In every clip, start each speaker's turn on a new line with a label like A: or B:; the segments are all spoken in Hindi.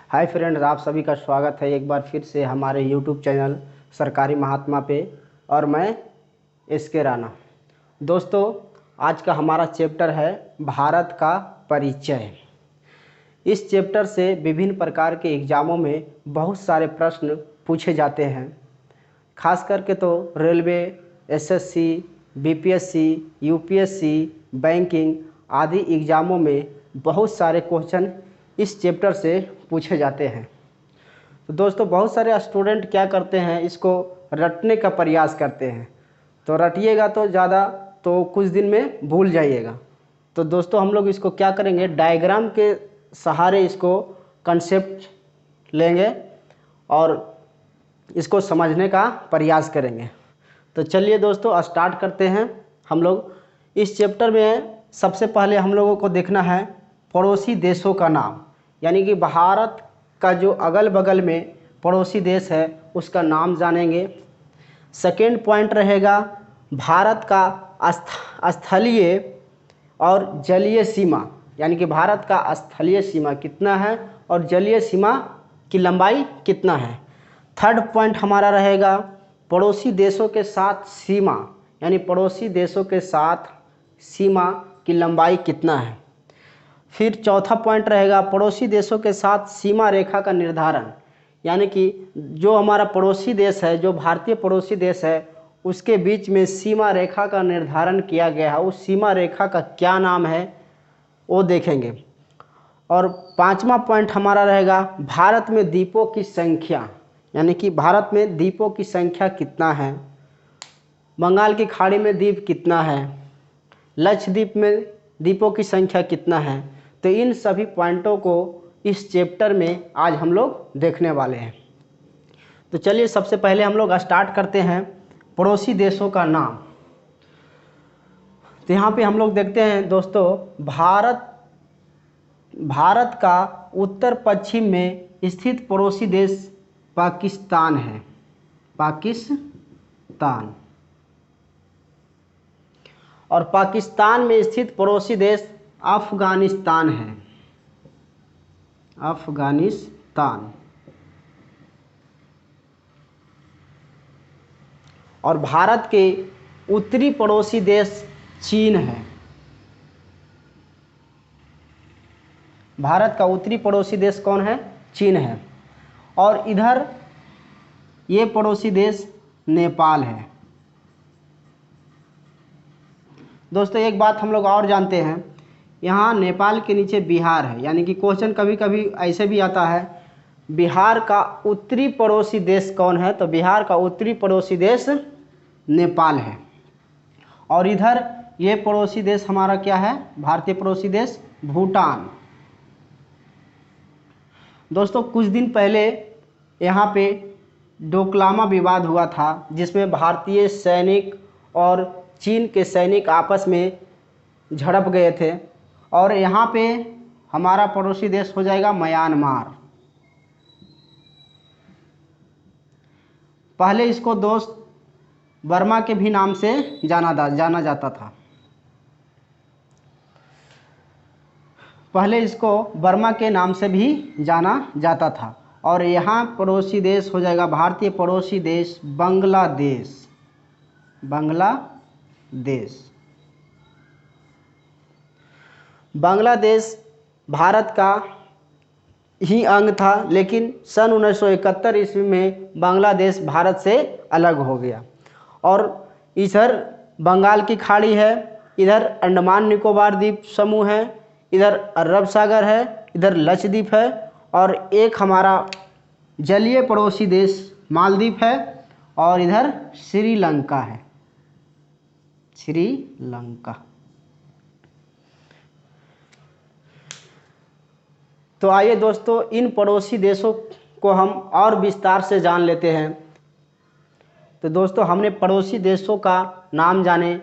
A: हाय फ्रेंड्स, आप सभी का स्वागत है एक बार फिर से हमारे यूट्यूब चैनल सरकारी महात्मा पे। और मैं एसके राणा। दोस्तों, आज का हमारा चैप्टर है भारत का परिचय। इस चैप्टर से विभिन्न प्रकार के एग्ज़ामों में बहुत सारे प्रश्न पूछे जाते हैं। खास करके तो railway, SSC, BPSC, UPSC, banking आदि एग्ज़ामों में बहुत सारे क्वेश्चन इस चैप्टर से पूछे जाते हैं। तो दोस्तों, बहुत सारे स्टूडेंट क्या करते हैं, इसको रटने का प्रयास करते हैं। तो रटिएगा तो ज़्यादा, तो कुछ दिन में भूल जाइएगा। तो दोस्तों, हम लोग इसको क्या करेंगे, डायग्राम के सहारे इसको कंसेप्ट लेंगे और इसको समझने का प्रयास करेंगे। तो चलिए दोस्तों, स्टार्ट करते हैं। हम लोग इस चैप्टर में सबसे पहले हम लोगों को देखना है पड़ोसी देशों का नाम, यानी कि भारत का जो अगल बगल में पड़ोसी देश है उसका नाम जानेंगे। सेकेंड पॉइंट रहेगा भारत का स्थलीय और जलीय सीमा, यानी कि भारत का स्थलीय सीमा कितना है और जलीय सीमा की लंबाई कितना है। थर्ड पॉइंट हमारा रहेगा पड़ोसी देशों के साथ सीमा, यानी पड़ोसी देशों के साथ सीमा की लंबाई कितना है। फिर चौथा पॉइंट रहेगा पड़ोसी देशों के साथ सीमा रेखा का निर्धारण, यानी कि जो हमारा पड़ोसी देश है, जो भारतीय पड़ोसी देश है, उसके बीच में सीमा रेखा का निर्धारण किया गया है, उस सीमा रेखा का क्या नाम है वो देखेंगे। और पांचवा पॉइंट हमारा रहेगा भारत में द्वीपों की संख्या, यानी कि भारत में द्वीपों की संख्या कितना है, बंगाल की खाड़ी में द्वीप कितना है, लक्षद्वीप में द्वीपों की संख्या कितना है। तो इन सभी पॉइंटों को इस चैप्टर में आज हम लोग देखने वाले हैं। तो चलिए सबसे पहले हम लोग स्टार्ट करते हैं पड़ोसी देशों का नाम। तो यहाँ पे हम लोग देखते हैं दोस्तों, भारत का उत्तर पश्चिम में स्थित पड़ोसी देश पाकिस्तान है। पाकिस्तान। और पाकिस्तान में स्थित पड़ोसी देश अफगानिस्तान है। अफगानिस्तान। और भारत के उत्तरी पड़ोसी देश चीन है। भारत का उत्तरी पड़ोसी देश कौन है? चीन है। और इधर ये पड़ोसी देश नेपाल है। दोस्तों, एक बात हम लोग और जानते हैं, यहाँ नेपाल के नीचे बिहार है, यानी कि क्वेश्चन कभी कभी ऐसे भी आता है बिहार का उत्तरी पड़ोसी देश कौन है, तो बिहार का उत्तरी पड़ोसी देश नेपाल है। और इधर ये पड़ोसी देश हमारा क्या है, भारतीय पड़ोसी देश भूटान। दोस्तों, कुछ दिन पहले यहाँ पे डोकलामा विवाद हुआ था, जिसमें भारतीय सैनिक और चीन के सैनिक आपस में झड़प गए थे। और यहाँ पे हमारा पड़ोसी देश हो जाएगा म्यांमार। पहले इसको दोस्त बर्मा के भी नाम से जाना जाता था। पहले इसको बर्मा के नाम से भी जाना जाता था। और यहाँ पड़ोसी देश हो जाएगा भारतीय पड़ोसी देश बांग्लादेश। बांग्लादेश भारत का ही अंग था, लेकिन सन 1971 ईस्वी में बांग्लादेश भारत से अलग हो गया। और इधर बंगाल की खाड़ी है, इधर अंडमान निकोबार द्वीप समूह है, इधर अरब सागर है, इधर लक्षद्वीप है, और एक हमारा जलीय पड़ोसी देश मालदीव है, और इधर श्रीलंका है। श्रीलंका। तो आइए दोस्तों, इन पड़ोसी देशों को हम और विस्तार से जान लेते हैं। तो दोस्तों, हमने पड़ोसी देशों का नाम जाने।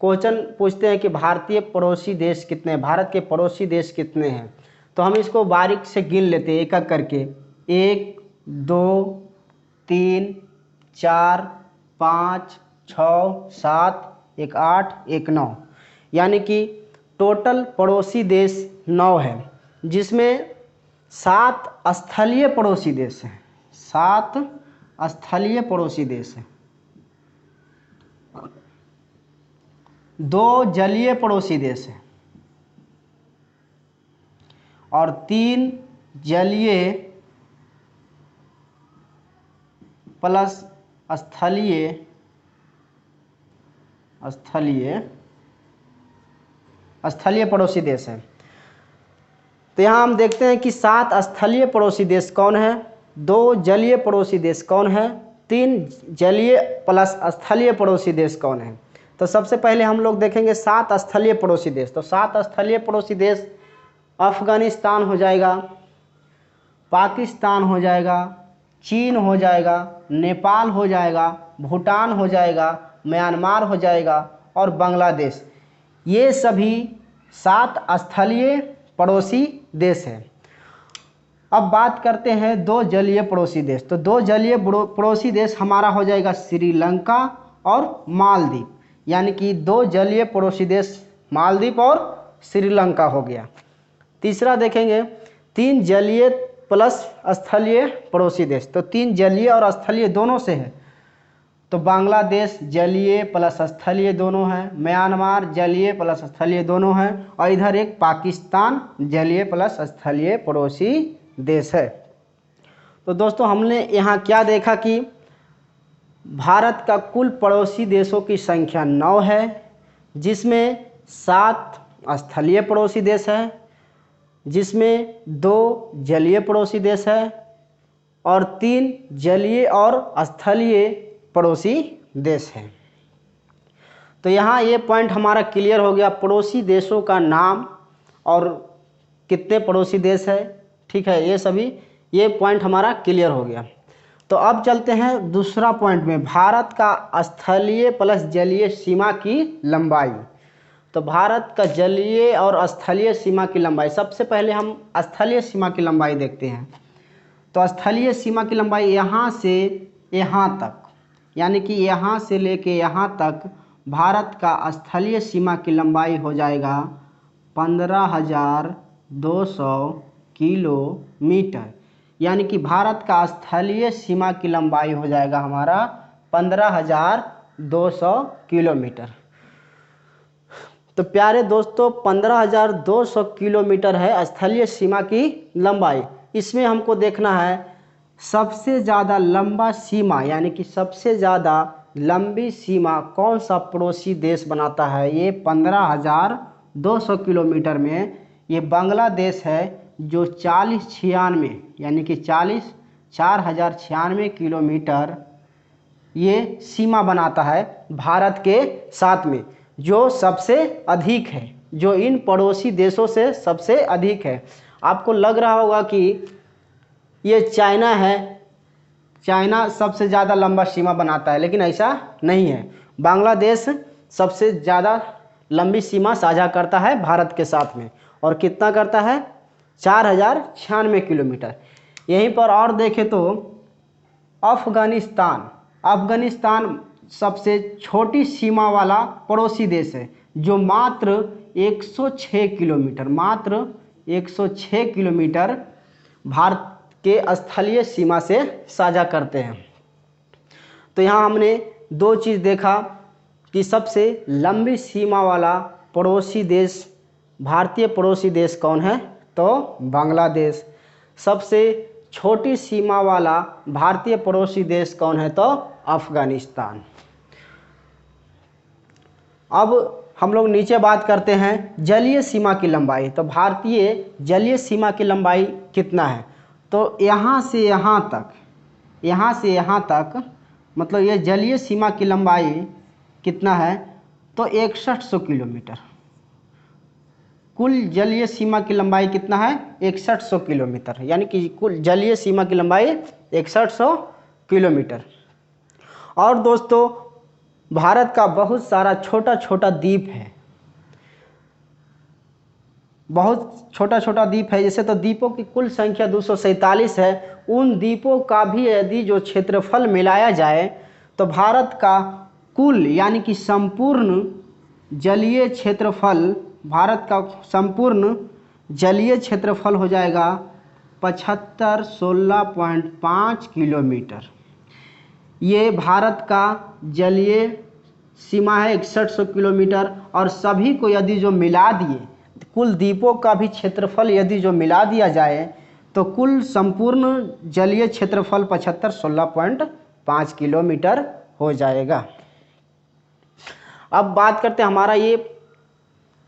A: क्वेश्चन पूछते हैं कि भारतीय पड़ोसी देश कितने हैं, भारत के पड़ोसी देश कितने हैं। तो हम इसको बारीक से गिन लेते हैं एक एक करके। 1 2 3 4 5 6 7 1 8 1 9, यानी कि टोटल पड़ोसी देश 9 है, जिसमें 7 स्थलीय पड़ोसी देश हैं, 7 स्थलीय पड़ोसी देश हैं, 2 जलीय पड़ोसी देश हैं और 3 जलीय प्लस स्थलीय पड़ोसी देश हैं। तो यहाँ हम देखते हैं कि 7 स्थलीय पड़ोसी देश कौन है, 2 जलीय पड़ोसी देश कौन है, 3 जलीय प्लस स्थलीय पड़ोसी देश कौन है। तो सबसे पहले हम लोग देखेंगे 7 स्थलीय पड़ोसी देश। तो 7 स्थलीय पड़ोसी देश अफगानिस्तान हो जाएगा, पाकिस्तान हो जाएगा, चीन हो जाएगा, नेपाल हो जाएगा, भूटान हो जाएगा, म्यांमार हो जाएगा और बांग्लादेश। ये सभी 7 स्थलीय पड़ोसी देश हैं। अब बात करते हैं 2 जलीय पड़ोसी देश। तो 2 जलीय पड़ोसी देश हमारा हो जाएगा श्रीलंका और मालदीव, यानी कि 2 जलीय पड़ोसी देश मालदीव और श्रीलंका हो गया। तीसरा देखेंगे 3 जलीय प्लस स्थलीय पड़ोसी देश। तो 3 जलीय और स्थलीय दोनों से है, तो बांग्लादेश जलीय प्लस स्थलीय दोनों हैं, म्यांमार जलीय प्लस स्थलीय दोनों हैं और इधर एक पाकिस्तान जलीय प्लस स्थलीय पड़ोसी देश है। तो दोस्तों हमने यहाँ क्या देखा कि भारत का कुल पड़ोसी देशों की संख्या 9 है, जिसमें 7 स्थलीय पड़ोसी देश है, जिसमें 2 जलीय पड़ोसी देश है और 3 जलीय और स्थलीय पड़ोसी देश हैं। तो यहाँ ये पॉइंट हमारा क्लियर हो गया, पड़ोसी देशों का नाम और कितने पड़ोसी देश है। ठीक है, ये पॉइंट हमारा क्लियर हो गया। तो अब चलते हैं दूसरा पॉइंट में, भारत का स्थलीय प्लस जलीय सीमा की लंबाई। तो भारत का जलीय और स्थलीय सीमा की लंबाई, सबसे पहले हम स्थलीय सीमा की लंबाई देखते हैं। तो स्थलीय सीमा की लंबाई यहाँ से यहाँ तक, यानी कि यहाँ से लेके यहाँ तक भारत का स्थलीय सीमा की लंबाई हो जाएगा 15,200 किलोमीटर। यानी कि भारत का स्थलीय सीमा की लंबाई हो जाएगा हमारा 15,200 किलोमीटर। तो प्यारे दोस्तों 15,200 किलोमीटर है स्थलीय सीमा की लंबाई। इसमें हमको देखना है सबसे ज़्यादा लंबा सीमा, यानी कि सबसे ज़्यादा लंबी सीमा कौन सा पड़ोसी देश बनाता है। ये 15,200 किलोमीटर में ये बांग्लादेश है, जो 4096 यानी कि 4,096 किलोमीटर ये सीमा बनाता है भारत के साथ में, जो सबसे अधिक है, जो इन पड़ोसी देशों से सबसे अधिक है। आपको लग रहा होगा कि ये चाइना है, चाइना सबसे ज़्यादा लंबा सीमा बनाता है, लेकिन ऐसा नहीं है। बांग्लादेश सबसे ज़्यादा लंबी सीमा साझा करता है भारत के साथ में, और कितना करता है 4,096 किलोमीटर। यहीं पर और देखें तो अफ़गानिस्तान सबसे छोटी सीमा वाला पड़ोसी देश है, जो मात्र 106 किलोमीटर भारत के स्थलीय सीमा से साझा करते हैं। तो यहाँ हमने 2 चीज़ देखा कि सबसे लंबी सीमा वाला पड़ोसी देश, भारतीय पड़ोसी देश कौन है, तो बांग्लादेश। सबसे छोटी सीमा वाला भारतीय पड़ोसी देश कौन है, तो अफ़गानिस्तान। अब हम लोग नीचे बात करते हैं जलीय सीमा की लंबाई। तो भारतीय जलीय सीमा की लंबाई कितना है, तो यहाँ से यहाँ तक मतलब ये जलीय सीमा की लंबाई कितना है, तो 6100 किलोमीटर। कुल जलीय सीमा की लंबाई कितना है, 6100 किलोमीटर, यानी कि कुल जलीय सीमा की लंबाई 6100 किलोमीटर। और दोस्तों भारत का बहुत सारा छोटा छोटा द्वीप है, बहुत छोटा छोटा द्वीप है। जैसे तो द्वीपों की कुल संख्या 247 है। उन द्वीपों का भी यदि जो क्षेत्रफल मिलाया जाए तो भारत का कुल यानी कि संपूर्ण जलीय क्षेत्रफल, भारत का संपूर्ण जलीय क्षेत्रफल हो जाएगा 16.5 किलोमीटर। ये भारत का जलीय सीमा है 6100 किलोमीटर। और सभी को यदि जो मिला दिए, कुल द्वीपों का भी क्षेत्रफल यदि जो मिला दिया जाए तो कुल संपूर्ण जलीय क्षेत्रफल 16.5 किलोमीटर हो जाएगा। अब बात करते हैं, हमारा ये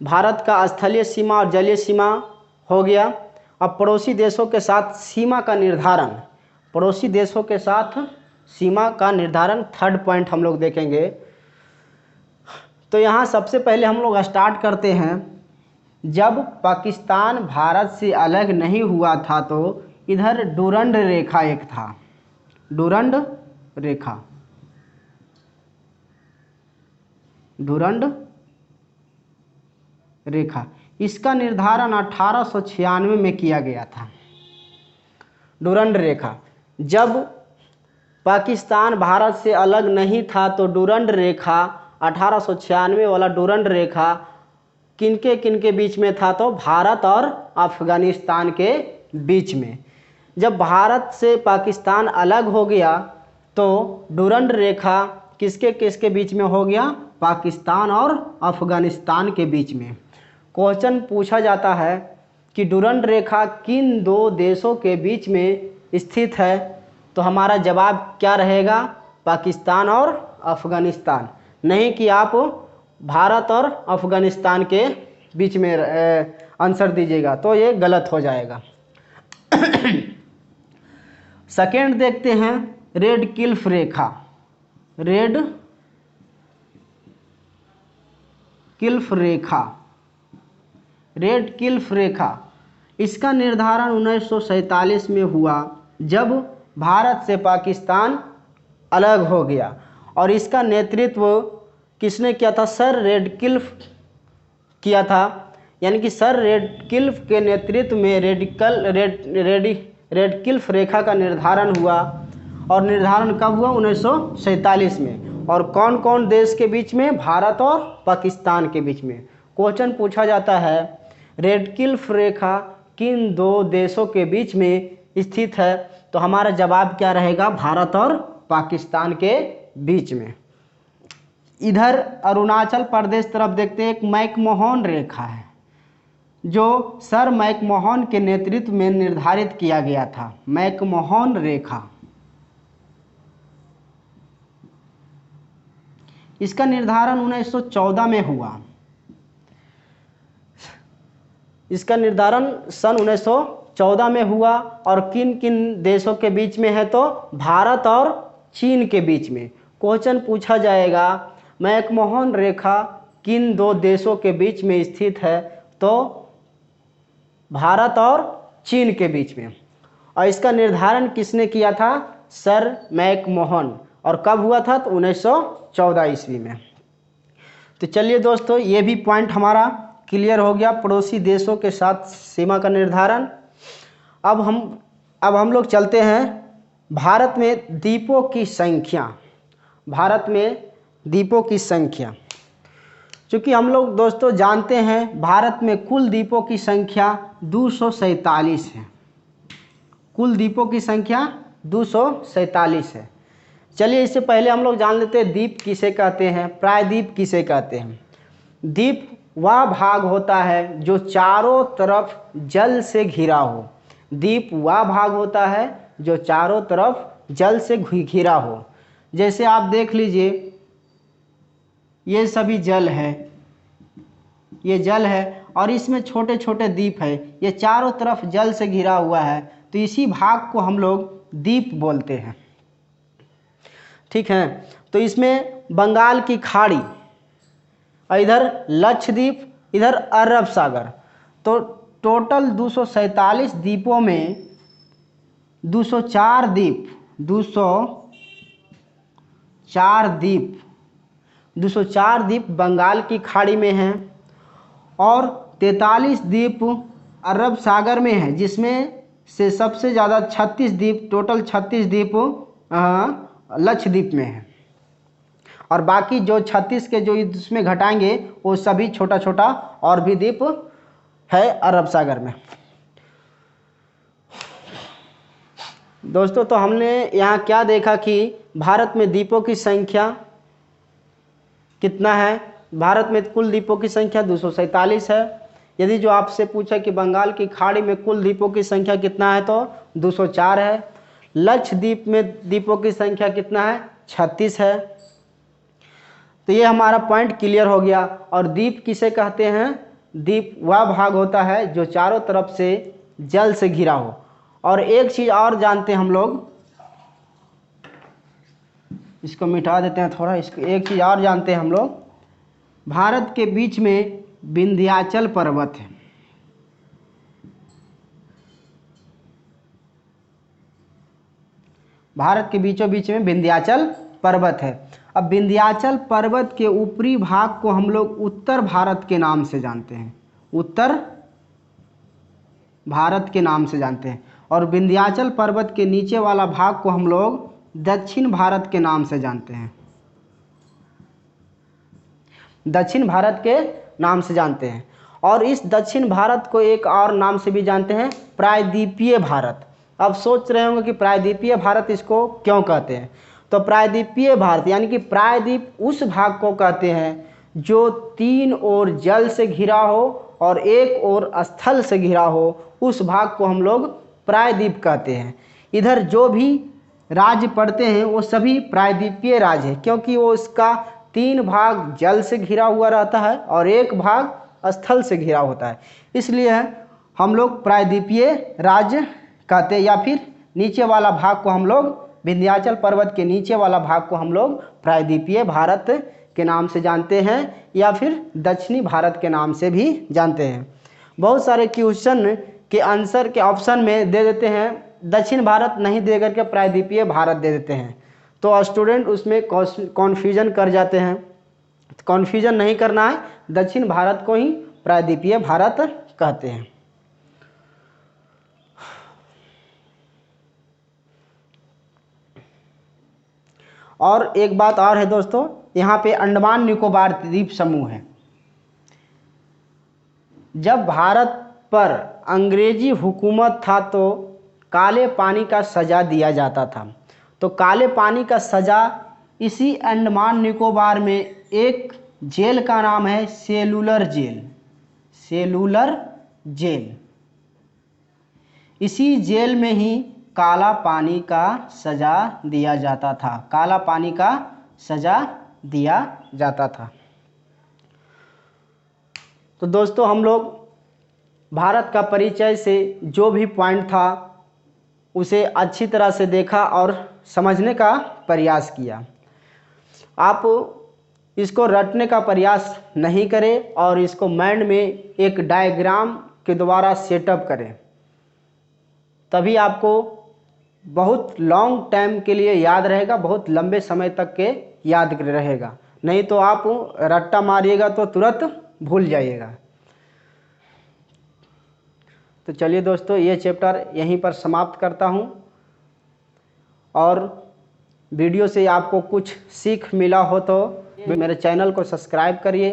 A: भारत का स्थलीय सीमा और जलीय सीमा हो गया। अब पड़ोसी देशों के साथ सीमा का निर्धारण, पड़ोसी देशों के साथ सीमा का निर्धारण, थर्ड पॉइंट हम लोग देखेंगे। तो यहाँ सबसे पहले हम लोग स्टार्ट करते हैं, जब पाकिस्तान भारत से अलग नहीं हुआ था तो इधर डुरंड रेखा एक था, डुरंड रेखा, डुरंड रेखा, इसका निर्धारण 1896 में किया गया था। डुरंड रेखा, जब पाकिस्तान भारत से अलग नहीं था तो डुरंड रेखा 1896 वाला डुरंड रेखा किनके किनके बीच में था, तो भारत और अफगानिस्तान के बीच में। जब भारत से पाकिस्तान अलग हो गया तो डुरंड रेखा किसके किसके बीच में हो गया, पाकिस्तान और अफगानिस्तान के बीच में। क्वेश्चन पूछा जाता है कि डुरंड रेखा किन दो देशों के बीच में स्थित है, तो हमारा जवाब क्या रहेगा, पाकिस्तान और अफगानिस्तान, नहीं कि आप भारत और अफगानिस्तान के बीच में आंसर दीजिएगा, तो ये गलत हो जाएगा। सेकेंड देखते हैं, रेड क्लिफ रेखा, रेड क्लिफ रेखा, रेड क्लिफ रेखा, इसका निर्धारण 1947 में हुआ जब भारत से पाकिस्तान अलग हो गया। और इसका नेतृत्व किसने किया था, सर रेडक्लिफ किया था। यानी कि सर रेडक्लिफ के नेतृत्व में रेडक्लिफ रेखा का निर्धारण हुआ। और निर्धारण कब हुआ, 1947 में। और कौन कौन देश के बीच में, भारत और पाकिस्तान के बीच में। क्वेश्चन पूछा जाता है रेडक्लिफ रेखा किन दो देशों के बीच में स्थित है, तो हमारा जवाब क्या रहेगा, भारत और पाकिस्तान के बीच में। इधर अरुणाचल प्रदेश तरफ देखते हैं, एक मैकमोहन रेखा है जो सर मैकमोहन के नेतृत्व में निर्धारित किया गया था। मैकमोहन रेखा, इसका निर्धारण 1914 में हुआ। इसका निर्धारण सन 1914 में हुआ। और किन किन देशों के बीच में है, तो भारत और चीन के बीच में। क्वेश्चन पूछा जाएगा मैकमोहन रेखा किन दो देशों के बीच में स्थित है, तो भारत और चीन के बीच में। और इसका निर्धारण किसने किया था, सर मैकमोहन। और कब हुआ था, तो 1914 ईस्वी में। तो चलिए दोस्तों, ये भी पॉइंट हमारा क्लियर हो गया, पड़ोसी देशों के साथ सीमा का निर्धारण। अब हम लोग चलते हैं भारत में द्वीपों की संख्या, भारत में द्वीपों की संख्या। चूँकि हम लोग दोस्तों जानते हैं भारत में कुल द्वीपों की संख्या 247 है, कुल द्वीपों की संख्या 247 है। चलिए इससे पहले हम लोग जान लेते हैं द्वीप किसे कहते हैं, प्रायद्वीप किसे कहते हैं। द्वीप वह भाग होता है जो चारों तरफ जल से घिरा हो। द्वीप वह भाग होता है जो चारों तरफ जल से घिरा हो। जैसे आप देख लीजिए, ये सभी जल है, ये जल है और इसमें छोटे छोटे द्वीप है, ये चारों तरफ जल से घिरा हुआ है, तो इसी भाग को हम लोग द्वीप बोलते हैं। ठीक है, तो इसमें बंगाल की खाड़ी, इधर लक्षद्वीप, इधर अरब सागर, तो टोटल 247 द्वीपों में 204 द्वीप 204 द्वीप बंगाल की खाड़ी में हैं और 43 द्वीप अरब सागर में है, जिसमें से सबसे ज़्यादा 36 द्वीप, टोटल 36 द्वीप लक्षद्वीप में है। और बाकी जो 36 के जो इसमें घटाएंगे वो सभी छोटा छोटा और भी द्वीप है अरब सागर में। दोस्तों तो हमने यहाँ क्या देखा कि भारत में द्वीपों की संख्या कितना है। भारत में कुल द्वीपों की संख्या 247 है। यदि जो आपसे पूछा कि बंगाल की खाड़ी में कुल द्वीपों की संख्या कितना है तो 204 है। लक्षद्वीप में द्वीपों की संख्या कितना है, 36 है। तो ये हमारा पॉइंट क्लियर हो गया। और द्वीप किसे कहते हैं, द्वीप वह भाग होता है जो चारों तरफ से जल से घिरा हो। और एक चीज़ और जानते हैं हम लोग, इसको मिटा देते हैं थोड़ा, इसको एक चीज़ और जानते हैं हम लोग, भारत के बीच में विंध्याचल पर्वत है। भारत के बीचों बीच में विंध्याचल पर्वत है। अब विंध्याचल पर्वत के ऊपरी भाग को हम लोग उत्तर भारत के नाम से जानते हैं, उत्तर भारत के नाम से जानते हैं। और विंध्याचल पर्वत के नीचे वाला भाग को हम लोग दक्षिण भारत के नाम से जानते हैं, दक्षिण भारत के नाम से जानते हैं। और इस दक्षिण भारत को एक और नाम से भी जानते हैं, प्रायद्वीपीय भारत। अब सोच रहे होंगे कि प्रायद्वीपीय भारत इसको क्यों कहते हैं। तो प्रायद्वीपीय भारत यानी कि प्रायद्वीप उस भाग को कहते हैं जो 3 ओर जल से घिरा हो और 1 ओर स्थल से घिरा हो, उस भाग को हम लोग प्रायद्वीप कहते हैं। इधर जो भी राज्य पड़ते हैं वो सभी प्रायद्वीपीय राज्य है, क्योंकि वो इसका 3 भाग जल से घिरा हुआ रहता है और 1 भाग स्थल से घिरा होता है। इसलिए हम लोग प्रायद्वीपीय राज्य कहते हैं। या फिर नीचे वाला भाग को हम लोग, विंध्याचल पर्वत के नीचे वाला भाग को हम लोग प्रायद्वीपीय भारत के नाम से जानते हैं, या फिर दक्षिणी भारत के नाम से भी जानते हैं। बहुत सारे क्वेश्चन के आंसर के ऑप्शन में दे देते हैं दक्षिण भारत नहीं दे करके प्रायद्वीपीय भारत दे देते हैं, तो स्टूडेंट उसमें कन्फ्यूजन कर जाते हैं। कन्फ्यूजन नहीं करना है, दक्षिण भारत को ही प्रायद्वीपीय भारत कहते हैं। और एक बात और है दोस्तों, यहाँ पे अंडमान निकोबार द्वीप समूह है। जब भारत पर अंग्रेजी हुकूमत था तो काले पानी का सज़ा दिया जाता था। तो काले पानी का सज़ा इसी अंडमान निकोबार में एक जेल का नाम है सेलुलर जेल, सेलुलर जेल। इसी जेल में ही काला पानी का सज़ा दिया जाता था, काला पानी का सज़ा दिया जाता था। तो दोस्तों हम लोग भारत का परिचय से जो भी पॉइंट था उसे अच्छी तरह से देखा और समझने का प्रयास किया। आप इसको रटने का प्रयास नहीं करें और इसको माइंड में एक डायग्राम के द्वारा सेटअप करें, तभी आपको बहुत लॉन्ग टाइम के लिए याद रहेगा, बहुत लंबे समय तक के याद रहेगा। नहीं तो आप रट्टा मारिएगा तो तुरंत भूल जाइएगा। तो चलिए दोस्तों, ये चैप्टर यहीं पर समाप्त करता हूँ। और वीडियो से आपको कुछ सीख मिला हो तो मेरे चैनल को सब्सक्राइब करिए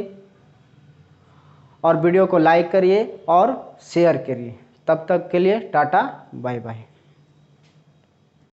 A: और वीडियो को लाइक करिए और शेयर करिए। तब तक के लिए टाटा बाय बाय।